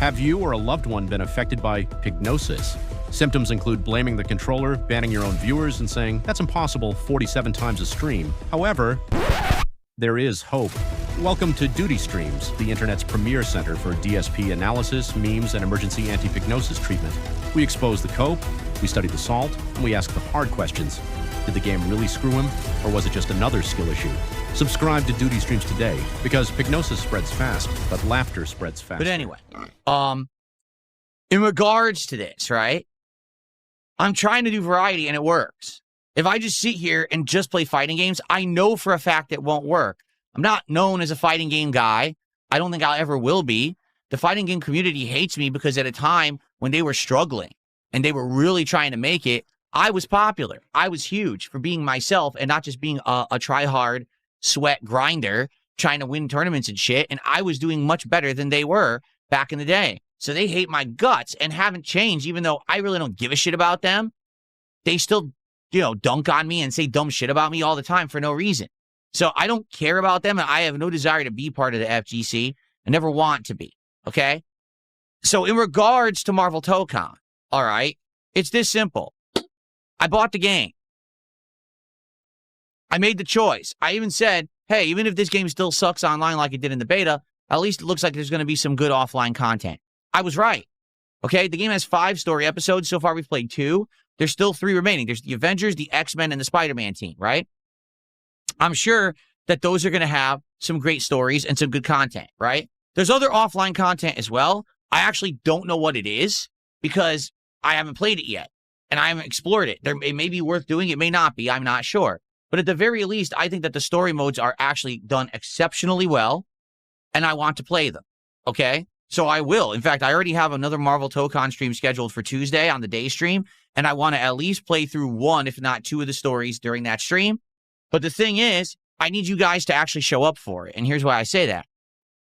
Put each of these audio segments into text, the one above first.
Have you or a loved one been affected by pignosis? Symptoms include blaming the controller, banning your own viewers, and saying, that's impossible 47 times a stream. However, there is hope. Welcome to Doody Streams, the internet's premier center for DSP analysis, memes, and emergency anti-pignosis treatment. We expose the cope, we study the salt, and we ask the hard questions. Did the game really screw him, or was it just another skill issue? Subscribe to Doody Streams today, because pignosis spreads fast, but laughter spreads faster. But anyway, in regards to this, right? I'm trying to do variety, and it works. If I just sit here and just play fighting games, I know for a fact it won't work. I'm not known as a fighting game guy. I don't think I ever will be. The fighting game community hates me because at a time when they were struggling and they were really trying to make it, I was popular. I was huge for being myself and not just being a try-hard sweat grinder trying to win tournaments and shit. And I was doing much better than they were back in the day. So they hate my guts and haven't changed, even though I really don't give a shit about them. They still, dunk on me and say dumb shit about me all the time for no reason. So I don't care about them, and I have no desire to be part of the FGC. I never want to be, okay? So in regards to Marvel Tokon, all right, it's this simple. I bought the game. I made the choice. I even said, hey, even if this game still sucks online like it did in the beta, at least it looks like there's going to be some good offline content. I was right, okay? The game has 5 story episodes. So far, we've played 2. There's still 3 remaining. There's the Avengers, the X-Men, and the Spider-Man team, right? I'm sure that those are going to have some great stories and some good content, right? There's other offline content as well. I actually don't know what it is because I haven't played it yet and I haven't explored it. It may be worth doing. It may not be. I'm not sure. But at the very least, I think that the story modes are actually done exceptionally well and I want to play them, okay? So I will. In fact, I already have another Marvel Tokon stream scheduled for Tuesday on the day stream, and I want to at least play through 1, if not 2 of the stories during that stream. But the thing is, I need you guys to actually show up for it. And here's why I say that.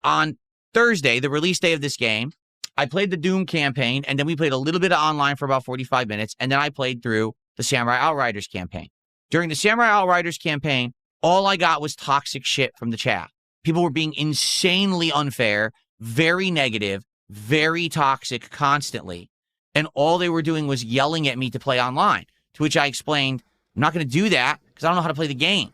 On Thursday, the release day of this game, I played the Doom campaign, and then we played a little bit of online for about 45 minutes, and then I played through the Samurai Outriders campaign. During the Samurai Outriders campaign, all I got was toxic shit from the chat. People were being insanely unfair, very negative, very toxic constantly. And all they were doing was yelling at me to play online, to which I explained, I'm not going to do that because I don't know how to play the game.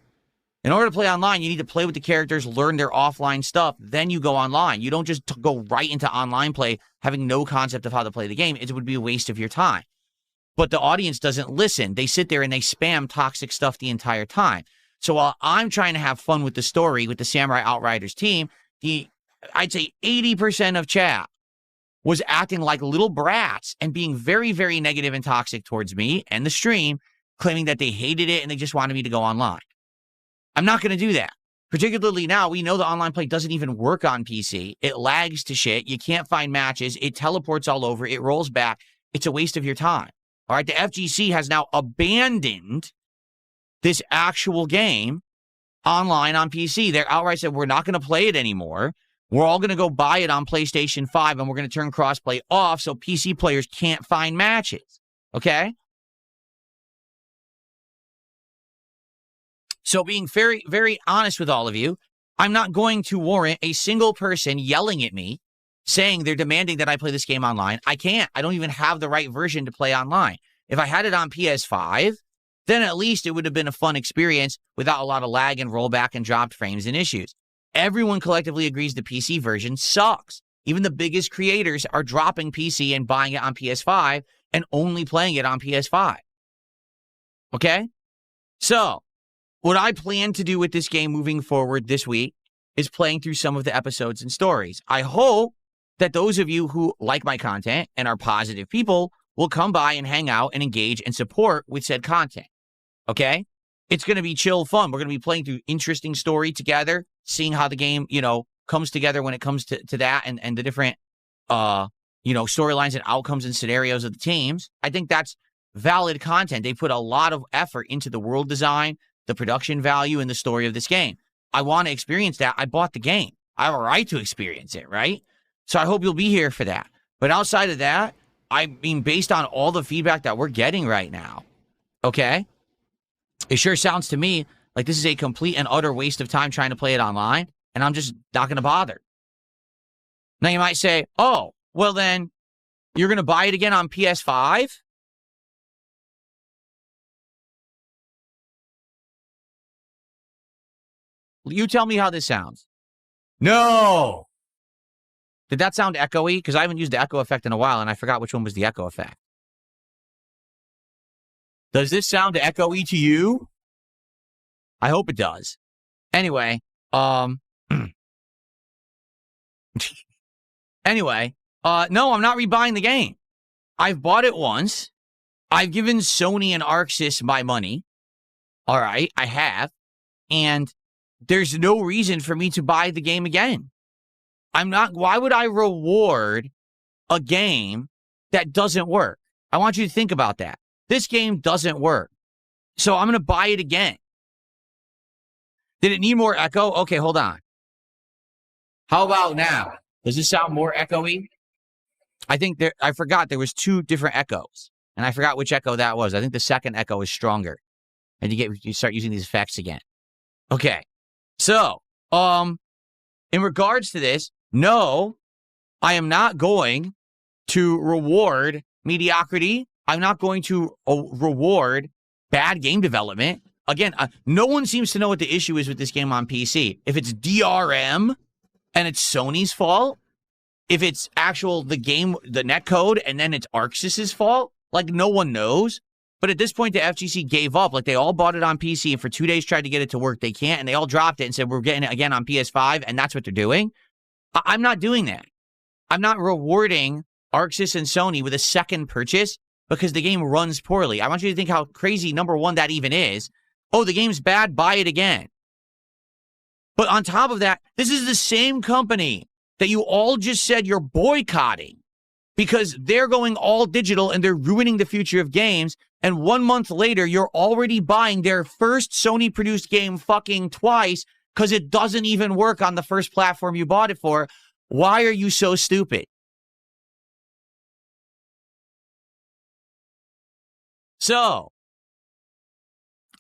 In order to play online, you need to play with the characters, learn their offline stuff, then you go online. You don't just go right into online play having no concept of how to play the game. It would be a waste of your time. But the audience doesn't listen. They sit there and they spam toxic stuff the entire time. So while I'm trying to have fun with the story with the Samurai Outriders team, I'd say 80% of chat was acting like little brats and being very, very negative and toxic towards me and the stream, claiming that they hated it and they just wanted me to go online. I'm not going to do that. Particularly now, we know the online play doesn't even work on PC. It lags to shit. You can't find matches. It teleports all over. It rolls back. It's a waste of your time. All right, the FGC has now abandoned this actual game online on PC. They're outright said, we're not going to play it anymore. We're all going to go buy it on PlayStation 5, and we're going to turn crossplay off so PC players can't find matches. Okay? So being very, very honest with all of you, I'm not going to warrant a single person yelling at me saying they're demanding that I play this game online. I can't. I don't even have the right version to play online. If I had it on PS5, then at least it would have been a fun experience without a lot of lag and rollback and dropped frames and issues. Everyone collectively agrees the PC version sucks. Even the biggest creators are dropping PC and buying it on PS5 and only playing it on PS5. Okay? So, what I plan to do with this game moving forward this week is playing through some of the episodes and stories. I hope that those of you who like my content and are positive people will come by and hang out and engage and support with said content. Okay? It's going to be chill fun. We're going to be playing through interesting story together, seeing how the game, comes together when it comes to that and the different, storylines and outcomes and scenarios of the teams. I think that's valid content. They put a lot of effort into the world design, the production value, and the story of this game. I want to experience that. I bought the game. I have a right to experience it, right? So I hope you'll be here for that. But outside of that, I mean, based on all the feedback that we're getting right now, okay, it sure sounds to me like this is a complete and utter waste of time trying to play it online, and I'm just not going to bother. Now you might say, oh, Well, then, you're going to buy it again on PS5? You tell me how this sounds. No! Did that sound echoey? Because I haven't used the echo effect in a while, and I forgot which one was the echo effect. Does this sound echoey to you? I hope it does. Anyway, anyway, no, I'm not rebuying the game. I've bought it once. I've given Sony and Arxis my money. All right, I have. And there's no reason for me to buy the game again. Why would I reward a game that doesn't work? I want you to think about that. This game doesn't work. So I'm going to buy it again. Did it need more echo? Okay, hold on. How about now? Does this sound more echoey? I forgot there was 2 different echoes. And I forgot which echo that was. I think the second echo is stronger. And you start using these effects again. Okay. So, in regards to this, no, I am not going to reward mediocrity. I'm not going to reward bad game development. Again, no one seems to know what the issue is with this game on PC. If it's DRM and it's Sony's fault, if it's the game, the netcode, and then it's Arxis' fault, like no one knows. But at this point, the FGC gave up. Like they all bought it on PC and for 2 days tried to get it to work. They can't, and they all dropped it and said, we're getting it again on PS5, and that's what they're doing. I'm not doing that. I'm not rewarding Arxis and Sony with a second purchase because the game runs poorly. I want you to think how crazy, number one, that even is. Oh, the game's bad, buy it again. But on top of that, this is the same company that you all just said you're boycotting because they're going all digital and they're ruining the future of games. And 1 month later, you're already buying their first Sony-produced game fucking twice because it doesn't even work on the first platform you bought it for. Why are you so stupid? So,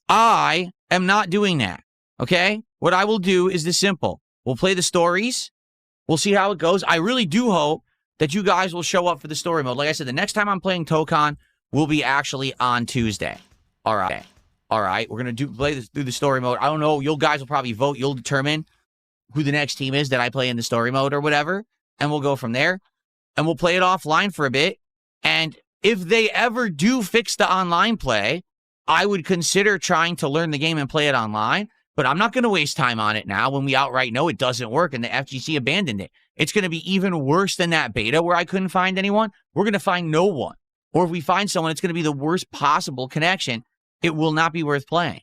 I am not doing that, okay? What I will do is this simple. We'll play the stories. We'll see how it goes. I really do hope that you guys will show up for the story mode. Like I said, the next time I'm playing Tokon will be actually on Tuesday. All right. All right. We're going to play this through the story mode. I don't know. You guys will probably vote. You'll determine who the next team is that I play in the story mode or whatever. And we'll go from there. And we'll play it offline for a bit. And if they ever do fix the online play, I would consider trying to learn the game and play it online. But I'm not going to waste time on it now when we outright know it doesn't work and the FGC abandoned it. It's going to be even worse than that beta where I couldn't find anyone. We're going to find no one. Or if we find someone, it's going to be the worst possible connection. It will not be worth playing.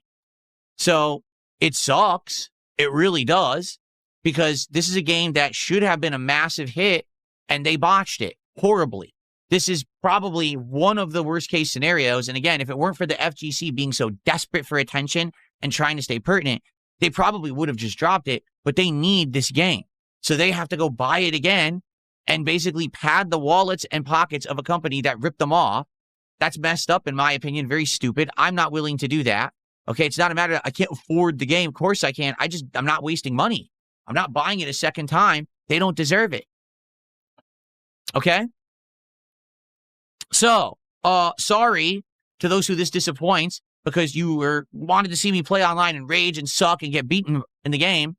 So it sucks. It really does. Because this is a game that should have been a massive hit and they botched it horribly. This is probably one of the worst case scenarios. And again, if it weren't for the FGC being so desperate for attention and trying to stay pertinent, they probably would have just dropped it, but they need this game. So they have to go buy it again and basically pad the wallets and pockets of a company that ripped them off. That's messed up, in my opinion, very stupid. I'm not willing to do that. Okay, it's not a matter of I can't afford the game. Of course I can. I'm not wasting money. I'm not buying it a second time. They don't deserve it. Okay? So, sorry to those who this disappoints because you wanted to see me play online and rage and suck and get beaten in the game.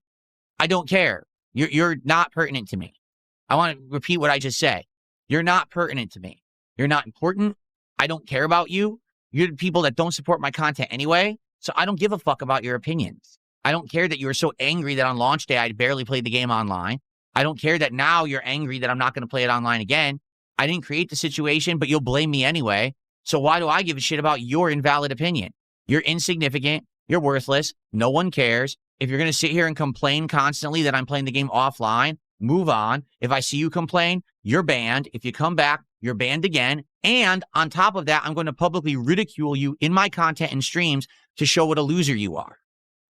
I don't care. You're not pertinent to me. I want to repeat what I just said. You're not pertinent to me. You're not important. I don't care about you. You're the people that don't support my content anyway, so I don't give a fuck about your opinions. I don't care that you were so angry that on launch day I barely played the game online. I don't care that now you're angry that I'm not going to play it online again. I didn't create the situation, but you'll blame me anyway. So why do I give a shit about your invalid opinion? You're insignificant. You're worthless. No one cares. If you're going to sit here and complain constantly that I'm playing the game offline, move on. If I see you complain, you're banned. If you come back, you're banned again. And on top of that, I'm going to publicly ridicule you in my content and streams to show what a loser you are.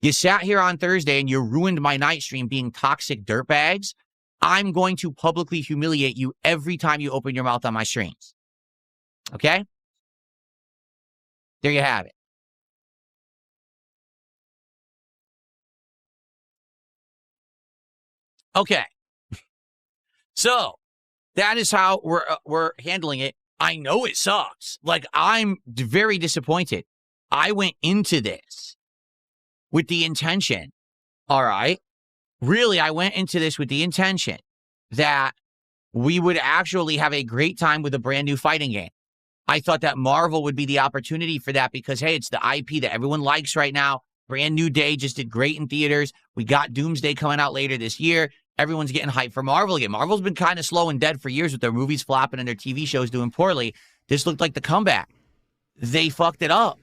You sat here on Thursday and you ruined my night stream being toxic dirtbags. I'm going to publicly humiliate you every time you open your mouth on my streams. Okay? There you have it. Okay. So, That is how we're handling it. I know it sucks. Like, I'm very disappointed. I went into this with the intention, all right? Really, I went into this with the intention that we would actually have a great time with a brand new fighting game. I thought that Marvel would be the opportunity for that because, hey, it's the IP that everyone likes right now. Brand New Day just did great in theaters. We got Doomsday coming out later this year. Everyone's getting hyped for Marvel again. Marvel's been kind of slow and dead for years with their movies flopping and their TV shows doing poorly. This looked like the comeback. They fucked it up.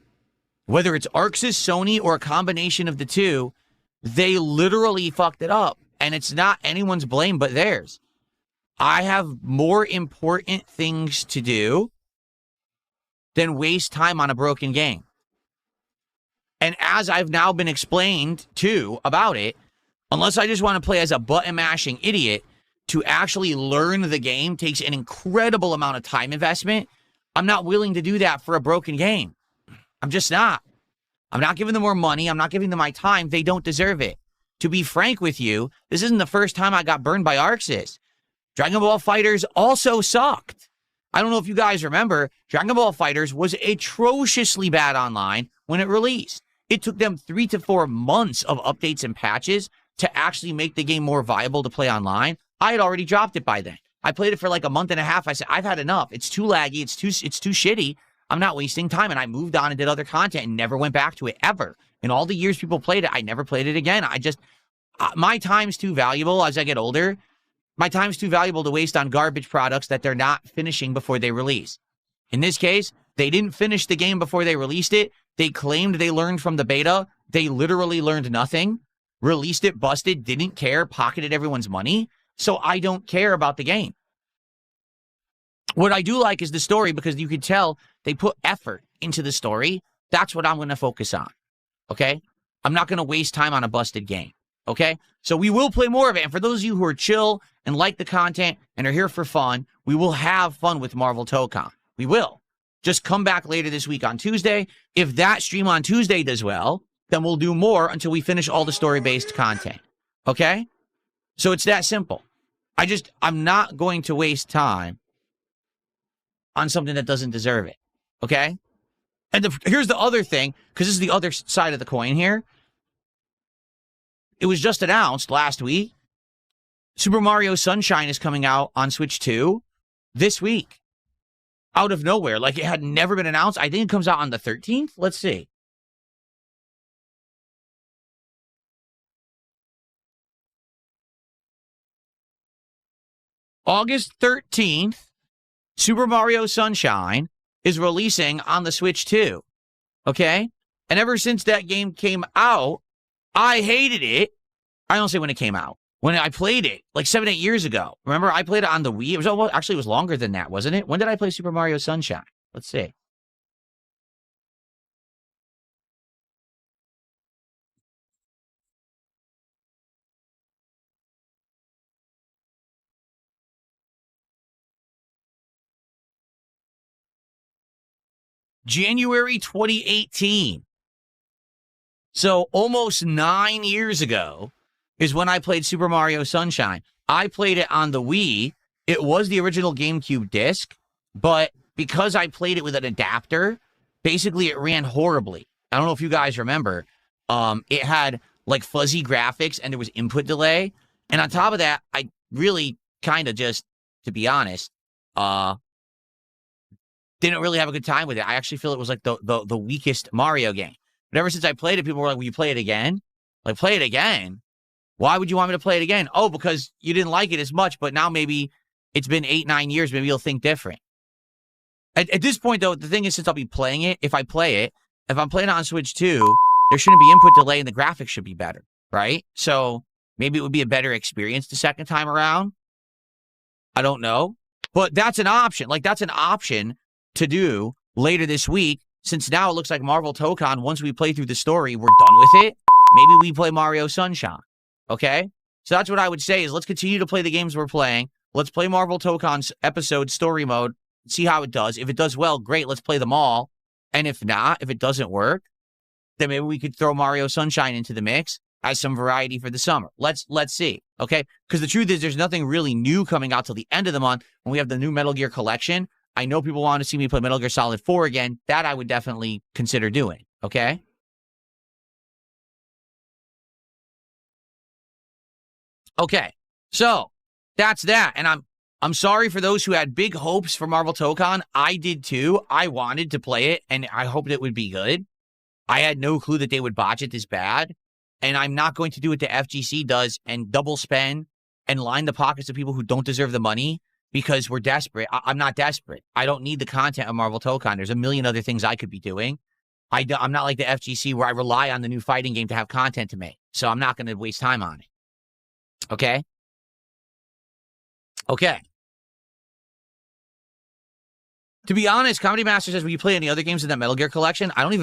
Whether it's Arxis, Sony, or a combination of the two, they literally fucked it up. And it's not anyone's blame but theirs. I have more important things to do than waste time on a broken game. And as I've now been explained to about it, unless I just want to play as a button-mashing idiot, to actually learn the game takes an incredible amount of time investment. I'm not willing to do that for a broken game. I'm just not. I'm not giving them more money. I'm not giving them my time. They don't deserve it. To be frank with you, this isn't the first time I got burned by Arxis. Dragon Ball FighterZ also sucked. I don't know if you guys remember, Dragon Ball FighterZ was atrociously bad online when it released. It took them 3 to 4 months of updates and patches to actually make the game more viable to play online. I had already dropped it by then. I played it for like a month and a half. I said, I've had enough. It's too laggy. It's too shitty. I'm not wasting time. And I moved on and did other content and never went back to it ever. In all the years people played it, I never played it again. My time's too valuable as I get older. My time's too valuable to waste on garbage products that they're not finishing before they release. In this case, they didn't finish the game before they released it. They claimed they learned from the beta. They literally learned nothing. Released it, busted, didn't care, pocketed everyone's money. So I don't care about the game. What I do like is the story because you can tell they put effort into the story. That's what I'm going to focus on. Okay? I'm not going to waste time on a busted game. Okay? So we will play more of it. And for those of you who are chill and like the content and are here for fun, we will have fun with Marvel Tokon. We will. Just come back later this week on Tuesday. If that stream on Tuesday does well, then we'll do more until we finish all the story-based content. Okay? So it's that simple. I'm not going to waste time on something that doesn't deserve it. Okay? And here's the other thing, because this is the other side of the coin here. It was just announced last week. Super Mario Sunshine is coming out on Switch 2 this week. Out of nowhere. Like, it had never been announced. I think it comes out on the 13th. Let's see. August 13th, Super Mario Sunshine is releasing on the Switch 2. Okay? And ever since that game came out, I hated it. I don't say when it came out. When I played it, like 7, 8 years ago. Remember, I played it on the Wii. It was longer than that, wasn't it? When did I play Super Mario Sunshine? Let's see. January 2018. So almost 9 years ago is when I played Super Mario Sunshine. I played it on the Wii. It was the original GameCube disc, but because I played it with an adapter, basically it ran horribly. I don't know if you guys remember. It had like fuzzy graphics and there was input delay. And on top of that, I really kind of just, to be honest, didn't really have a good time with it. I actually feel it was like the weakest Mario game. But ever since I played it, people were like, will you play it again? Like, play it again? Why would you want me to play it again? Oh, because you didn't like it as much, but now maybe it's been 8, 9 years. Maybe you'll think different. At this point, though, the thing is, since I'll be playing it, if I'm playing it on Switch 2, there shouldn't be input delay and the graphics should be better, right? So maybe it would be a better experience the second time around. I don't know. But that's an option. Like, that's an option to do later this week. Since now it looks like Marvel Tokon, once we play through the story, we're done with it. Maybe we play Mario Sunshine. Okay? So that's what I would say is let's continue to play the games we're playing. Let's play Marvel Tokon's episode story mode. See how it does. If it does well, great. Let's play them all. And if not, if it doesn't work, then maybe we could throw Mario Sunshine into the mix. as some variety for the summer. Let's see, okay? Because the truth is there's nothing really new coming out till the end of the month when we have the new Metal Gear collection. I know people want to see me play Metal Gear Solid 4 again. That I would definitely consider doing, okay? Okay, so that's that. And I'm sorry for those who had big hopes for Marvel Tokon. I did too. I wanted to play it, and I hoped it would be good. I had no clue that they would botch it this bad. And I'm not going to do what the FGC does and double spend and line the pockets of people who don't deserve the money because we're desperate. I'm not desperate. I don't need the content of Marvel Tokon. There's a million other things I could be doing. I'm not like the FGC where I rely on the new fighting game to have content to make. So I'm not going to waste time on it. Okay? Okay. To be honest, Comedy Master says, will you play any other games in that Metal Gear collection? I don't even